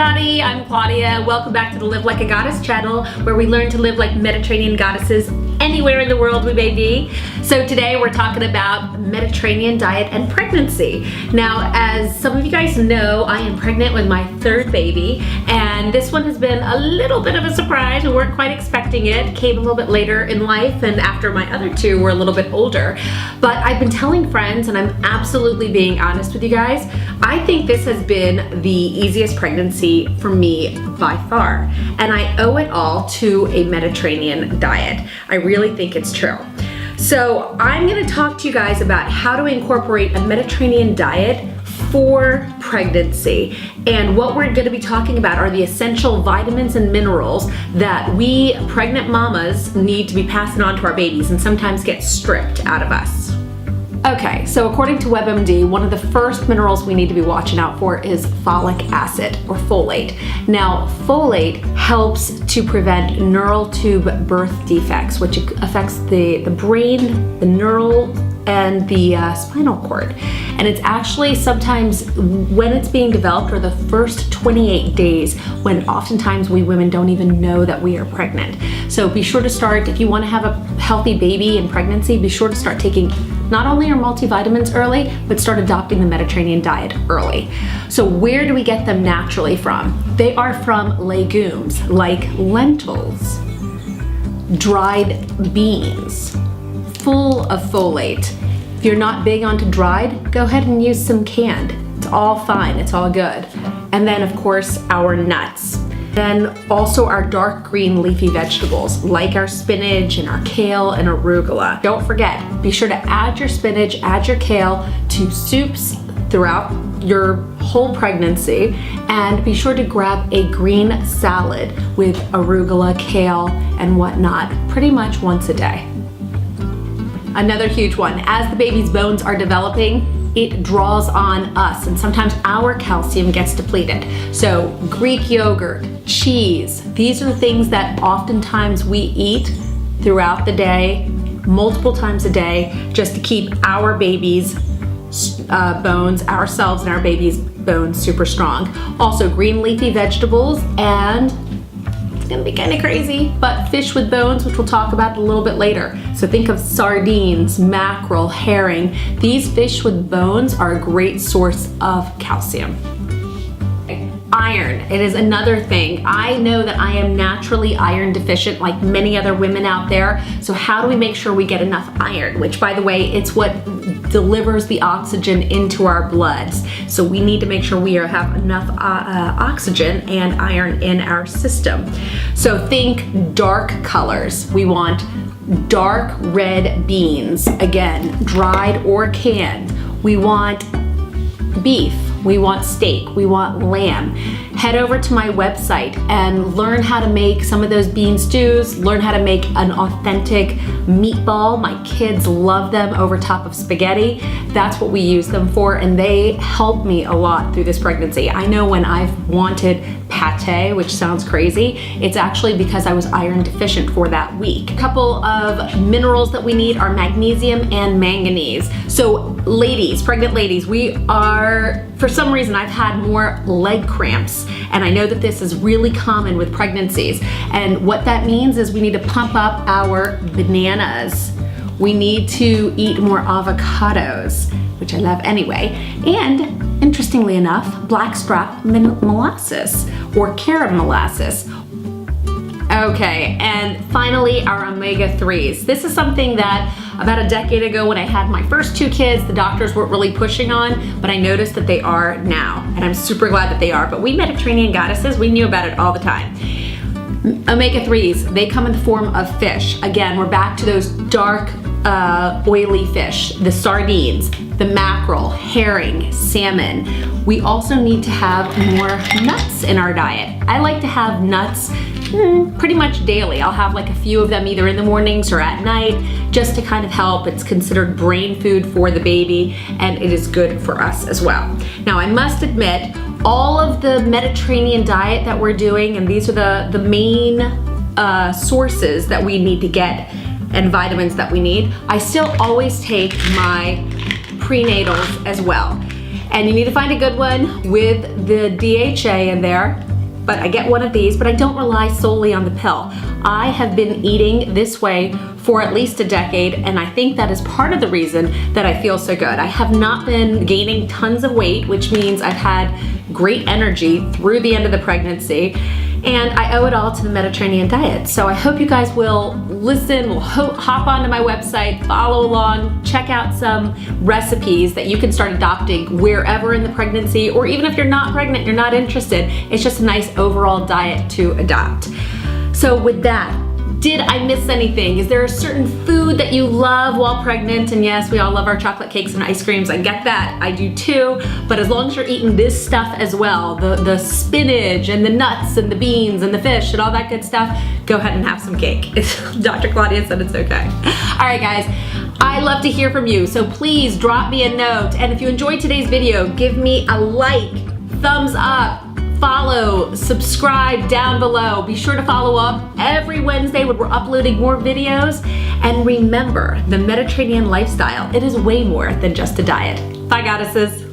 everybody, I'm Claudia. Welcome back to the Live Like a Goddess channel, where we learn to live like Mediterranean goddesses anywhere in the world we may be. So today we're talking about Mediterranean diet and pregnancy. Now, as some of you guys know, I am pregnant with my third baby, and this one has been a little bit of a surprise. We weren't quite expecting it. It came a little bit later in life, and after my other two were a little bit older. But I've been telling friends, and I'm absolutely being honest with you guys, I think this has been the easiest pregnancy for me by far. And I owe it all to a Mediterranean diet. I really think it's true. So I'm gonna talk to you guys about how to incorporate a Mediterranean diet for pregnancy. And what we're gonna be talking about are the essential vitamins and minerals that we pregnant mamas need to be passing on to our babies and sometimes get stripped out of us. Okay, so according to WebMD, one of the first minerals we need to be watching out for is folic acid, or folate. Now, folate helps to prevent neural tube birth defects, which affects the brain, the neural, and the spinal cord. And it's actually sometimes when it's being developed, or the first 28 days, when oftentimes we women don't even know that we are pregnant. So be sure to start, if you want to have a healthy baby in pregnancy, be sure to start taking not only your multivitamins early, but start adopting the Mediterranean diet early. So where do we get them naturally from? They are from legumes like lentils, dried beans, full of folate. If you're not big onto dried, go ahead and use some canned. It's all fine, it's all good. And then of course, our nuts. Then also our dark green leafy vegetables, like our spinach and our kale and arugula. Don't forget, be sure to add your spinach, add your kale to soups throughout your whole pregnancy, and be sure to grab a green salad with arugula, kale, and whatnot, pretty much once a day. Another huge one, as the baby's bones are developing, it draws on us, and sometimes our calcium gets depleted. So Greek yogurt, cheese, these are the things that oftentimes we eat throughout the day, multiple times a day, just to keep our baby's bones, ourselves and our baby's bones super strong. Also green leafy vegetables, and it's gonna be kind of crazy, but fish with bones, which we'll talk about a little bit later. So think of sardines, mackerel, herring. These fish with bones are a great source of calcium. Iron, it is another thing. I know that I am naturally iron deficient like many other women out there. So how do we make sure we get enough iron? Which, by the way, it's what delivers the oxygen into our bloods. So we need to make sure we have enough oxygen and iron in our system. So think dark colors. We want dark red beans, again, dried or canned. We want beef, we want steak, we want lamb. Head over to my website and learn how to make some of those bean stews, learn how to make an authentic meatball. My kids love them over top of spaghetti. That's what we use them for, and they help me a lot through this pregnancy. I know when I've wanted pate, which sounds crazy, it's actually because I was iron deficient for that week. A couple of minerals that we need are magnesium and manganese. So ladies, pregnant ladies, we are, for some reason I've had more leg cramps, and I know that this is really common with pregnancies. And what that means is we need to pump up our bananas. We need to eat more avocados, which I love anyway. And interestingly enough, blackstrap molasses or carom molasses. Okay, and finally our omega-3s. This is something that about a decade ago when I had my first two kids, the doctors weren't really pushing on, but I noticed that they are now, and I'm super glad that they are. But we Mediterranean goddesses, we knew about it all the time. Omega-3s, they come in the form of fish. Again, we're back to those dark, oily fish, the sardines, the mackerel, herring, salmon. We also need to have more nuts in our diet. I like to have nuts pretty much daily. I'll have like a few of them either in the mornings or at night, just to kind of help. It's considered brain food for the baby, and it is good for us as well. Now, I must admit, all of the Mediterranean diet that we're doing, and these are the main sources that we need to get and vitamins that we need, I still always take my prenatals as well. And you need to find a good one with the DHA in there. But I get one of these, but I don't rely solely on the pill. I have been eating this way for at least a decade, and I think that is part of the reason that I feel so good. I have not been gaining tons of weight, which means I've had great energy through the end of the pregnancy, and I owe it all to the Mediterranean diet. So I hope you guys will listen, will hop onto my website, follow along, check out some recipes that you can start adopting wherever in the pregnancy, or even if you're not pregnant, you're not interested, it's just a nice overall diet to adopt. So with that, did I miss anything? Is there a certain food that you love while pregnant? And yes, we all love our chocolate cakes and ice creams. I get that, I do too. But as long as you're eating this stuff as well, the spinach and the nuts and the beans and the fish and all that good stuff, go ahead and have some cake. Dr. Claudia said it's okay. All right, guys. I love to hear from you, so please drop me a note. And if you enjoyed today's video, give me a like, thumbs up, follow, subscribe down below. Be sure to follow up every Wednesday when we're uploading more videos. And remember, the Mediterranean lifestyle, it is way more than just a diet. Bye, goddesses.